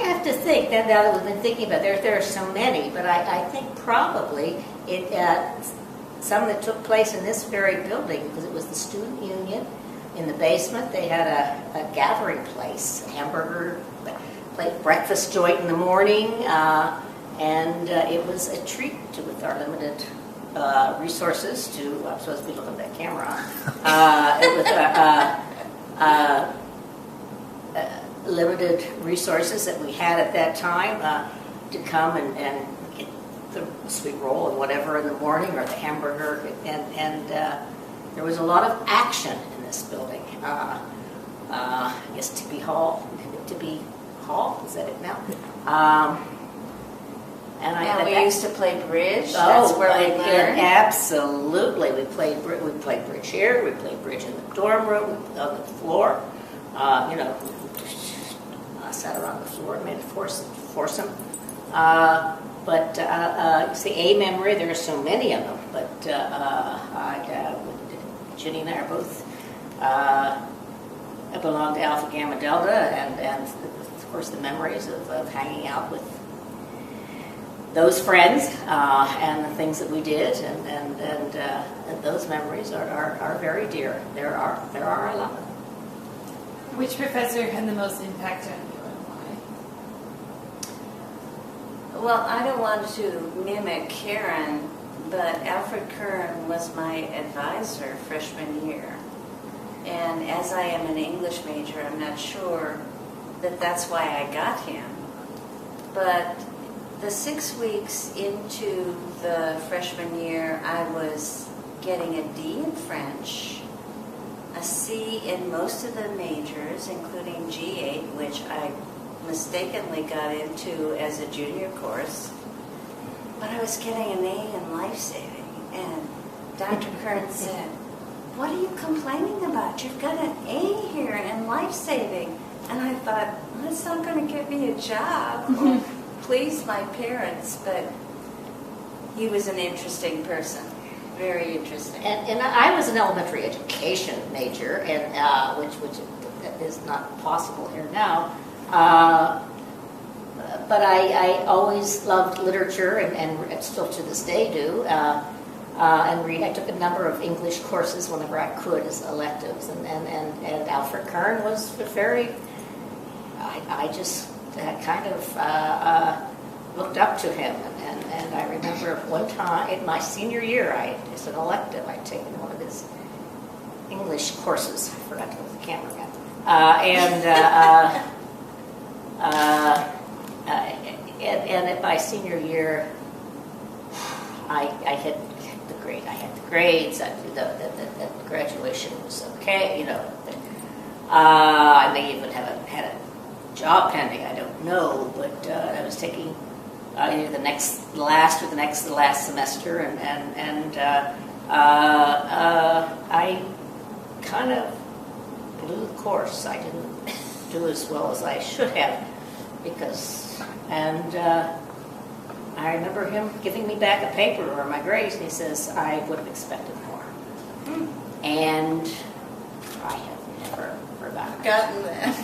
have to think, that now that we've been thinking about it, there are so many, but I think probably some that took place in this very building, because it was the student union. In the basement, they had a gathering place, a hamburger, breakfast joint in the morning, and it was a treat with our limited resources I'm supposed to be looking at that camera on. Limited resources that we had at that time to come and get the sweet roll and whatever in the morning, or the hamburger, and there was a lot of action in this building. I guess Tippy Hall, is that it now? And we used to play bridge. That's where we learned. Absolutely, we played bridge here. We played bridge in the dorm room, on the floor. I sat around the floor and made it foursome. But see, a memory. There are so many of them. But Ginny and I are both belong to Alpha Gamma Delta, and of course the memories of hanging out with those friends and the things that we did, and those memories are very dear. There are a lot of them. Which professor had the most impact on you, and why? Well, I don't want to mimic Karen, but Alfred Kern was my advisor freshman year. And as I am an English major, I'm not sure that that's why I got him. But the 6 weeks into the freshman year, I was getting a D in French, a C in most of the majors, including G8, which I mistakenly got into as a junior course. But I was getting an A in life-saving, and Dr. Kern said, "What are you complaining about? You've got an A here in life-saving." And I thought, well, that's not going to get me a job or please my parents, but he was an interesting person, very interesting. And I was an elementary education major, and which is not possible here now. But I always loved literature, and still to this day do, and read. I took a number of English courses whenever I could as electives, and Alfred Kern was very, I just kind of looked up to him, and I remember one time, in my senior year, as an elective, I'd taken one of his English courses. I forgot to put the camera back. And at my senior year, I had the grade. I had the grades. The graduation was okay. I may even have had a job pending. I don't know, but I was taking either the last semester, and I kind of blew the course. I didn't do as well as I should have, and I remember him giving me back a paper or my grades, and he says, "I would have expected more." And I have never forgotten that.